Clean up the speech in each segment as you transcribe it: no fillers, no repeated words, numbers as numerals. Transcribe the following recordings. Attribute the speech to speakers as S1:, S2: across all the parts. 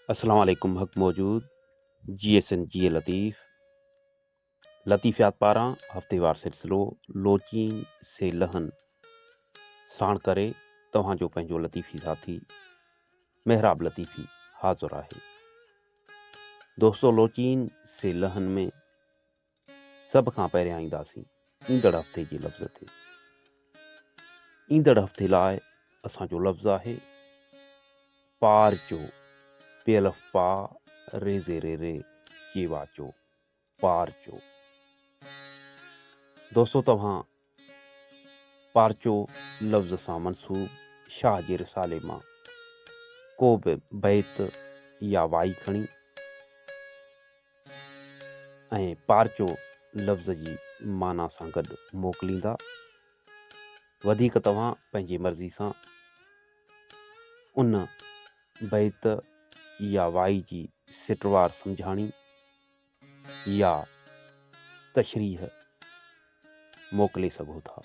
S1: अस्सलाम वालेकुम हक़ मौजूद जीएसएन जी लतीफ़ लतीफ़ियात पारां हफ़्तेवार सिलसिलो लोचीन से लहन साण करे तव्हांजो पंहिंजो लतीफ़ी साथी मेहराब लतीफ़ी हाज़ुर आहे। दोस्तो लोचीन से लहन में सभ खां पहिरियां ईंदासीं ईंदड़ हफ़्ते जे लफ़्ज़ ते। ईंदड़ हफ़्ते लाइ असांजो लफ़्ज़ आहे पार जो पेलफ पा रेज़े रे रे चेवा चो पार जो। दोस्तो तव्हां पारचो लफ़्ज़ सां मनसूब शाह जे रिसाले मां को बि बैत या वाई खणी ऐं पारचो लफ़्ज़ जी माना सां गॾु मोकिलींदा। वधीक तव्हां पंहिंजी मर्ज़ी सां उन बैत या वाई जी सिटवार सम्झाणी या तशरीह मोकिले सघो था।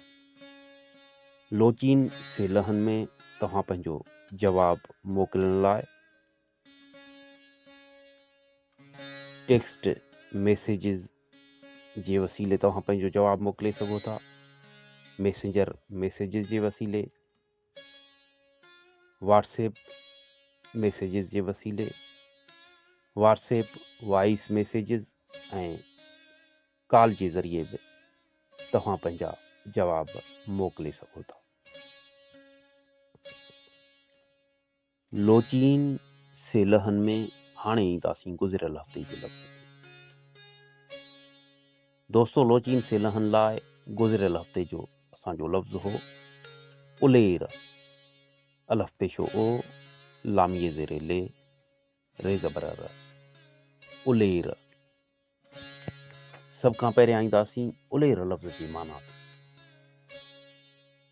S1: लोचीन से लहन में तव्हां पंहिंजो जवाबु मोकिलण लाइ टेक्स्ट मैसेजिस जे वसीले तव्हां पंहिंजो जवाबु मोकिले सघो था। मैसेंजर मैसेजिस जे वसीले, व्हाट्सएप मैसेजिस जे वसीले, व्हाट्सएप वॉइस मैसेजिस ऐं कॉल जे ज़रिए बि तव्हां पंहिंजा जवाब मोकिले सघो था। लोचीन से लहन में हाणे ईंदासीं गुज़िरियल हफ़्ते जे लफ़्ज़ ते। दोस्तो लोचीन से लहन लाइ गुज़िरियल हफ़्ते जो असांजो लफ़्ज़ हो उलेर। अलफ़ पेशो ओ लामीअ ज़ेरे ले रे ज़बर र उलेर। सभ खां पहिरियां ईंदासीं उलेर लफ़्ज़ जी माना ते।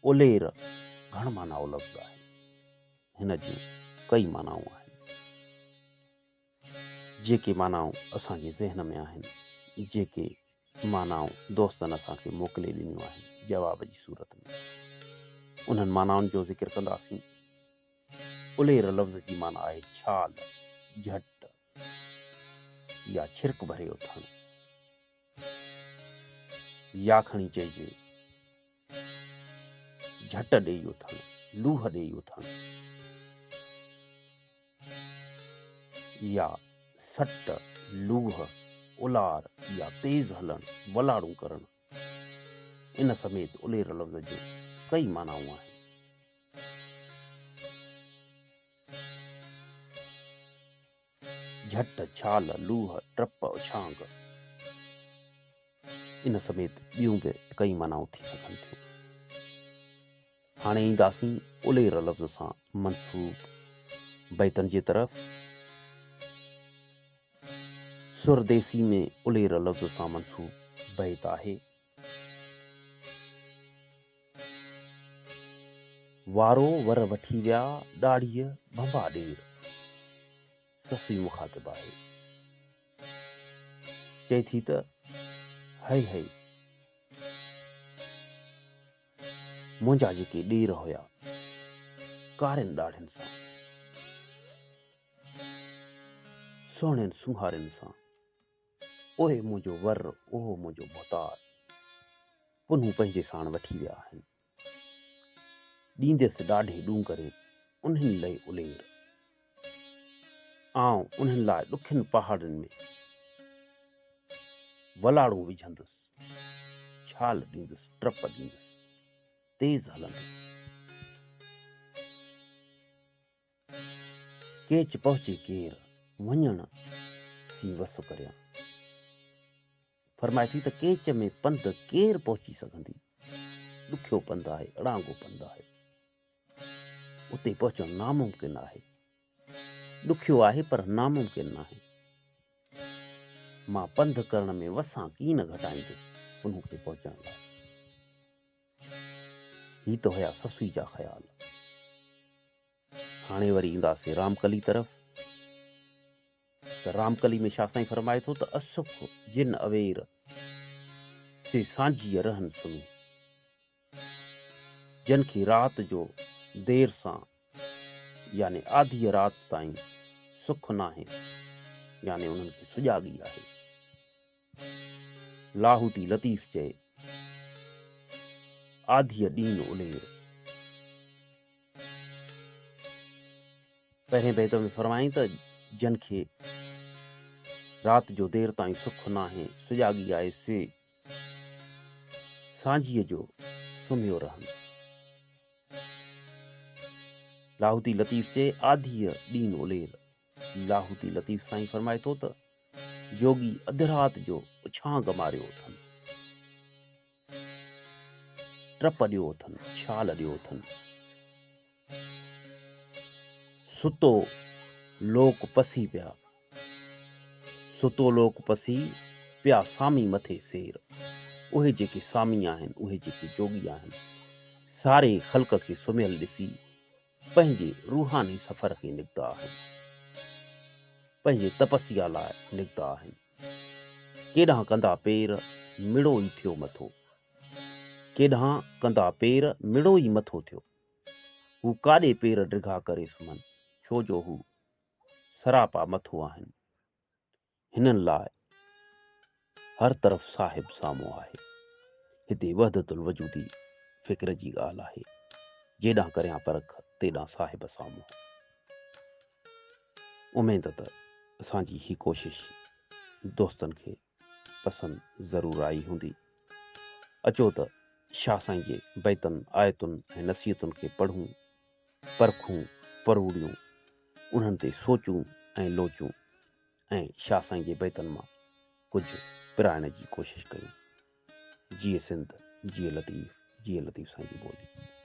S1: उलेर घण मानाओ लफ़्ज़ आहे। हिन जूं कई मानाऊं आहिनि। जेके मानाऊं असांजे ज़हन में आहिनि, जेके मानाऊं दोस्तनि असांखे मोकिले ॾिनियूं आहिनि जवाब जी सूरत में, उन्हनि मानाउनि जो ज़िक्र कंदासीं। उलेर लफ़्ज़ जी माना आहे छाल, झट या छिरक भरे उथणु, या खणी चइजे झट ॾेई उथणु, लूह ॾेई उथणु, या सट, लूह, उलार या तेज़ हलणु, वलाड़ू करणु। इन समेत उलेर लफ़्ज़ जूं कई मानाऊं आहिनि। झट, छाल, लूह, टप, उछांग, इन समेत ॿियूं बि कई मानाऊं थी सघनि थियूं। हाणे ईंदासीं उलेर लफ़्ज़ सां मनसूब बैतनि जे तरफ़। सुरदेसी में उलेर लफ़्ज़ सां मनसूब बैत आहे वारो वर वठी विया ॾाढ़ीअ भंभा ॾेर। ससुई मुखातिब आहे, चए थी त हई हई मुंहिंजा जेके ॾेर हुया कारनि ॾाढ़नि सां, सुहिणनि सुहारनि सां, ओहे मुंहिंजो वर, ओहो मुंहिंजो भुतार, पुनूं पंहिंजे साण वठी विया आहिनि। ॾींदसि ॾाढे ॾूं करे उन्हनि लाइ उलेर, आउं उन्हनि लाइ ॾुखियुनि पहाड़नि में वलाड़ू विझंदुसि, छाल ॾींदुसि, टप ॾींदुसि, तेज़ हलंदुसि। केच पहुचे केर वञण थी वसु करियां। फरमाए थी त केच में पंधु केर पहुची सघंदी। ॾुखियो पंधु आहे, अड़ांगो पंधु आहे, उते पहुचणु नामुमकिन आहे। ॾुखियो आहे पर नामुमकिन न आहे। मां पंधु करण में वसां कीन घटाईंदुसि उन खे पहुचण लाइ। ही त हुया ससुई जा ख़्याल। हाणे वरी ईंदासीं रामकली तरफ़। त रामकली में शाह साईं फरमाए थो त असुख जिन अवेर से सांझीअ रहन सुनी। जिन खे राति जो देर सां यानी आधी राति ताईं सुख नाहे, यानी उन्हनि खे सुॼागी आहे। लाहूती लतीफ़ चए, आधीअ ॾींहुं उलेर। पहिरें बैत में फरमाई त जन खे राति जो देर ताईं सुख नाहे, सुॼागी आहे, से सांझीअ जो सुम्हियो रहनि। लाहूती लतीफ़ चए, आधीअ ॾींहुं उलेर। लाहूती लतीफ़ साईं फरमाए थो त योगी अधु राति जो उछांग मारियो अथनि, ट्रप ॾियो अथनि, छाल ॾियो अथनि। सुतो लोक पसी पिया, सुतो लोक पसी पिया सामी मथे सेर। उहे जेके सामी आहिनि, उहे जेके जोगी आहिनि, सारे ख़ल्क़ खे सुम्हियल ॾिसी पंहिंजे रूहानी सफ़र खे निकिता आहिनि, पंहिंजे तपस्या लाइ निकिता आहिनि। केॾांहुं कंदा पेर मिड़ो ई थियो मथो, केॾांहुं कंदा पेर मिड़ो ई मथो थियो। हू काॾे पेर डिघा करे सुम्हनि, छो जो हू सरापा मथो आहिनि। हिननि लाइ हर तरफ़ साहिब साम्हूं आहे। हिते वहदतुल वजूदी फ़िक्र जी ॻाल्हि आहे। जेॾांहुं करियां परख, तेॾांहुं साहिब साम्हूं। उमेद त असांजी ही कोशिश दोस्तनि खे पसंदि ज़रूरु आई हूंदी। अचो त शाह साईं जे बैतनि, आयतुनि ऐं नसीहतुनि खे पढ़ूं, परखूं, परूड़ियूं, उन्हनि ते सोचूं ऐं लोचूं, ऐं शाह साईं जे बैतनि मां कुझु पिराइण जी कोशिश कयूं। जिए सिंध, जिए लतीफ़, जिए लतीफ़ साईं जी ॿोली।